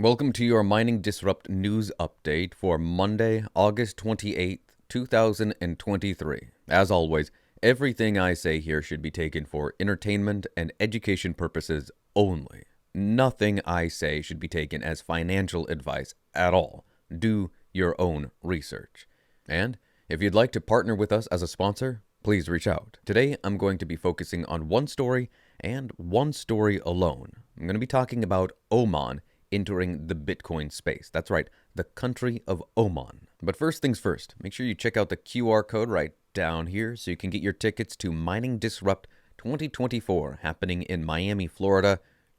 Welcome to your Mining Disrupt news update for Monday, August 28th, 2023. As always, everything I say here should be taken for entertainment and education purposes only. Nothing I say should be taken as financial advice at all. Do your own research. And if you'd like to partner with us as a sponsor, please reach out. Today, I'm going to be focusing on one story and one story alone. I'm going to be talking about Oman entering the Bitcoin space. That's right, the country of Oman. But first things first, make sure you check out the QR code right down here so you can get your tickets to Mining Disrupt 2024 happening in Miami, Florida,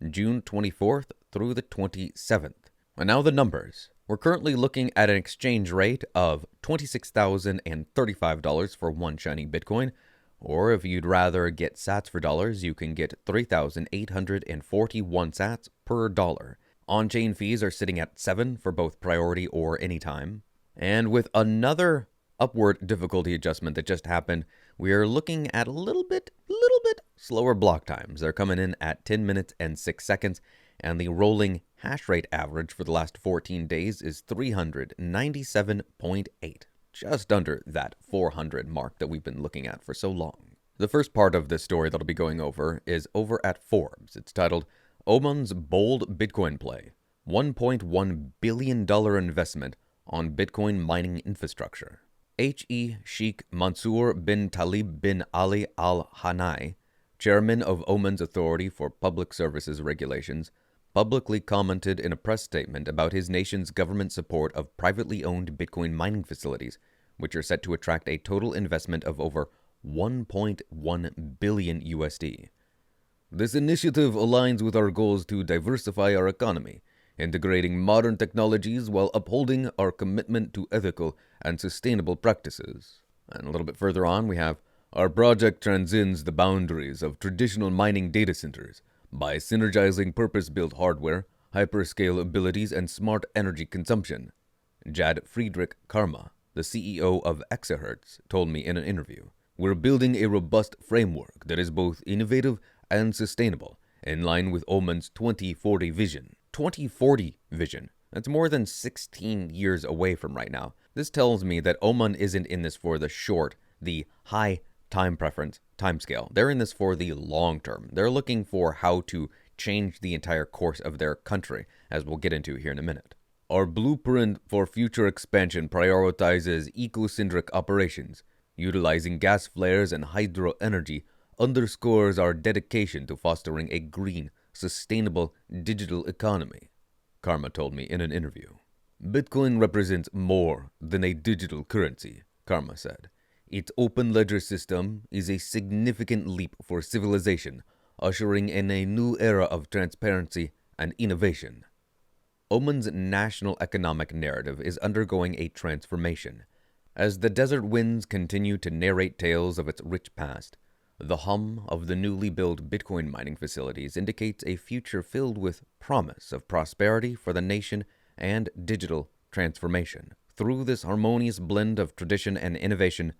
June 24th through the 27th. And now the numbers. We're currently looking at an exchange rate of $26,035 for one shiny Bitcoin, or if you'd rather get sats for dollars, you can get 3,841 sats per dollar. On-chain fees are sitting at 7 for both priority or anytime. And with another upward difficulty adjustment that just happened, we are looking at a little bit slower block times. They're coming in at 10 minutes and 6 seconds, and the rolling hash rate average for the last 14 days is 397.8, just under that 400 mark that we've been looking at for so long. The first part of this story that I'll be going over is over at Forbes. It's titled, Oman's Bold Bitcoin Play, $1.1 billion investment on Bitcoin mining infrastructure. H.E. Sheikh Mansour bin Talib bin Ali Al Hanai, chairman of Oman's Authority for Public Services Regulations, publicly commented in a press statement about his nation's government support of privately owned Bitcoin mining facilities, which are set to attract a total investment of over 1.1 billion USD. This initiative aligns with our goals to diversify our economy, integrating modern technologies while upholding our commitment to ethical and sustainable practices. And a little bit further on, we have, our project transcends the boundaries of traditional mining data centers by synergizing purpose-built hardware, hyperscale abilities, and smart energy consumption. Jad Friedrich Karma, the CEO of Exahertz, told me in an interview, we're building a robust framework that is both innovative and sustainable, in line with Oman's 2040 vision. 2040 vision. That's more than 16 years away from right now. This tells me that Oman isn't in this for the short, the high time preference timescale. They're in this for the long term. They're looking for how to change the entire course of their country, as we'll get into here in a minute. Our blueprint for future expansion prioritizes eco-centric operations, utilizing gas flares and hydro energy underscores our dedication to fostering a green, sustainable digital economy, Karma told me in an interview. Bitcoin represents more than a digital currency, Karma said. Its open ledger system is a significant leap for civilization, ushering in a new era of transparency and innovation. Oman's national economic narrative is undergoing a transformation. As the desert winds continue to narrate tales of its rich past, the hum of the newly built Bitcoin mining facilities indicates a future filled with promise of prosperity for the nation and digital transformation. Through this harmonious blend of tradition and innovation,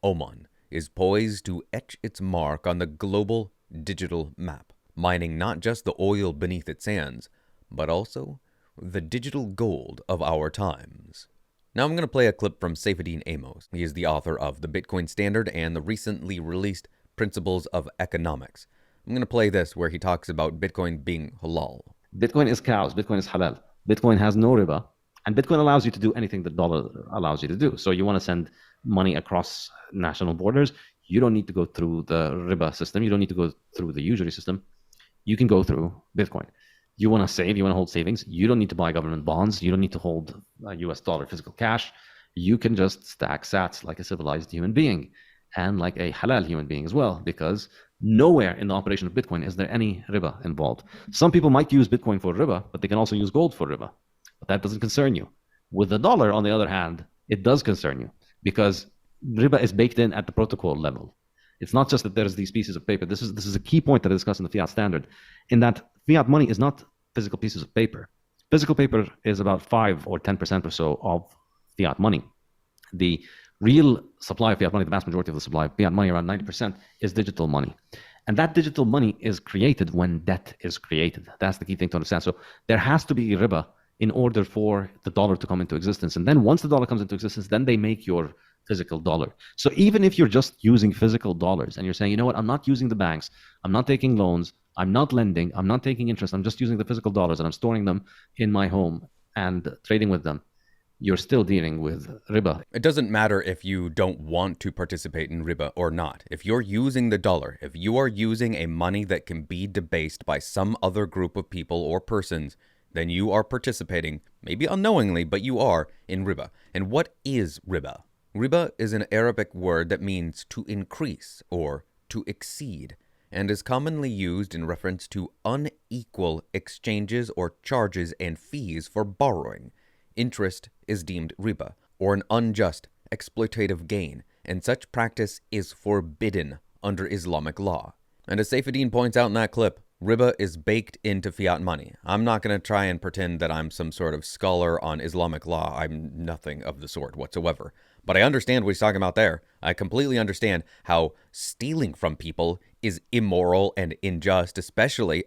Oman is poised to etch its mark on the global digital map, mining not just the oil beneath its sands, but also the digital gold of our times. Now I'm going to play a clip from Saifedean Amos. He is the author of The Bitcoin Standard and the recently released Principles of Economics. I'm going to play this where he talks about Bitcoin being halal. Bitcoin is cows. Bitcoin is halal. Bitcoin has no riba. And Bitcoin allows you to do anything the dollar allows you to do. So you want to send money across national borders, you don't need to go through the riba system. You don't need to go through the usury system. You can go through Bitcoin. You want to save, you want to hold savings. You don't need to buy government bonds. You don't need to hold US dollar physical cash. You can just stack sats like a civilized human being and like a halal human being as well, because nowhere in the operation of Bitcoin is there any riba involved. Some people might use Bitcoin for riba, but they can also use gold for riba. But that doesn't concern you. With the dollar, on the other hand, it does concern you because riba is baked in at the protocol level. It's not just that there's these pieces of paper. This is a key point that I discussed in the fiat standard, in that fiat money is not physical pieces of paper. Physical paper is about 5 or 10% or so of fiat money. The real supply of fiat money, the vast majority of the supply of fiat money, around 90%, is digital money. And that digital money is created when debt is created. That's the key thing to understand. So there has to be riba in order for the dollar to come into existence. And then once the dollar comes into existence, then they make your physical dollar. So even if you're just using physical dollars and you're saying, you know what, I'm not using the banks, I'm not taking loans, I'm not lending, I'm not taking interest, I'm just using the physical dollars and I'm storing them in my home and trading with them, you're still dealing with riba. It doesn't matter if you don't want to participate in riba or not. If you're using the dollar, if you are using a money that can be debased by some other group of people or persons, then you are participating, maybe unknowingly, but you are, in riba. And what is riba? Riba is an Arabic word that means to increase or to exceed, and is commonly used in reference to unequal exchanges or charges and fees for borrowing. Interest is deemed riba, or an unjust, exploitative gain, and such practice is forbidden under Islamic law. And as Saifuddin points out in that clip, riba is baked into fiat money. I'm not going to try and pretend that I'm some sort of scholar on Islamic law. I'm nothing of the sort whatsoever. But I understand what he's talking about there. I completely understand how stealing from people is immoral and unjust, especially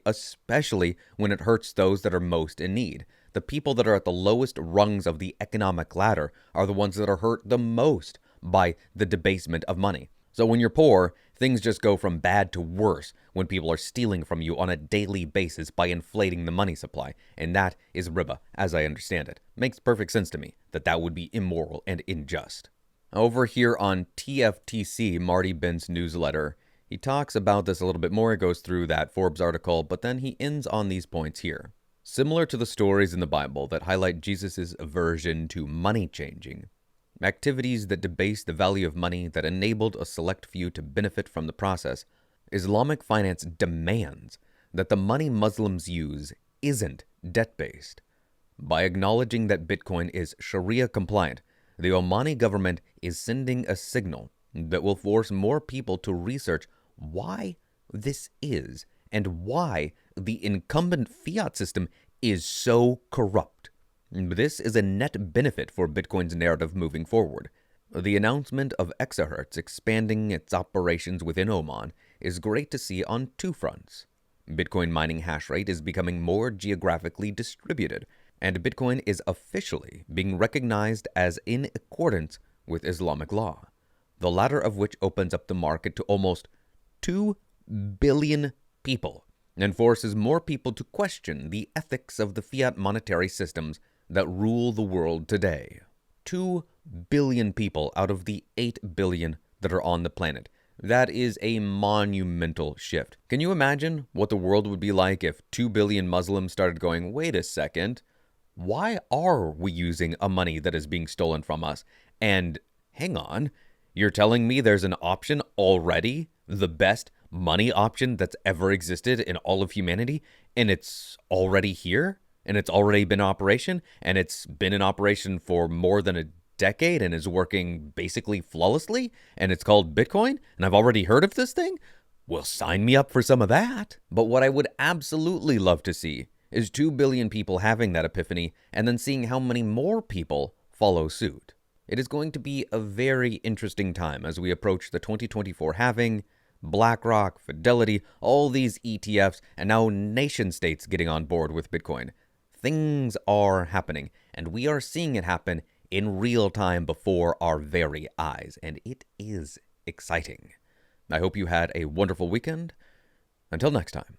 when it hurts those that are most in need. The people that are at the lowest rungs of the economic ladder are the ones that are hurt the most by the debasement of money. So when you're poor, things just go from bad to worse when people are stealing from you on a daily basis by inflating the money supply. And that is riba, as I understand it. Makes perfect sense to me that that would be immoral and unjust. Over here on TFTC, Marty Bent's newsletter, he talks about this a little bit more. He goes through that Forbes article, but then he ends on these points here. Similar to the stories in the Bible that highlight Jesus' aversion to money changing, activities that debase the value of money that enabled a select few to benefit from the process, Islamic finance demands that the money Muslims use isn't debt-based. By acknowledging that Bitcoin is Sharia compliant, the Omani government is sending a signal that will force more people to research why this is and why the incumbent fiat system is so corrupt. This is a net benefit for Bitcoin's narrative moving forward. The announcement of Exahertz expanding its operations within Oman is great to see on two fronts. Bitcoin mining hash rate is becoming more geographically distributed, and Bitcoin is officially being recognized as in accordance with Islamic law, the latter of which opens up the market to almost 2 billion people and forces more people to question the ethics of the fiat monetary systems that rule the world today. 2 billion people out of the 8 billion that are on the planet. That is a monumental shift. Can you imagine what the world would be like if 2 billion Muslims started going, wait a second, why are we using a money that is being stolen from us? And hang on, you're telling me there's an option already, the best money option that's ever existed in all of humanity, and it's already here, and it's already been in operation, and it's been in operation for more than a decade and is working basically flawlessly, and it's called Bitcoin, and I've already heard of this thing? Well, sign me up for some of that. But what I would absolutely love to see is 2 billion people having that epiphany and then seeing how many more people follow suit. It is going to be a very interesting time as we approach the 2024 halving, BlackRock, Fidelity, all these ETFs, and now nation states getting on board with Bitcoin. Things are happening, and we are seeing it happen in real time before our very eyes, and it is exciting. I hope you had a wonderful weekend. Until next time.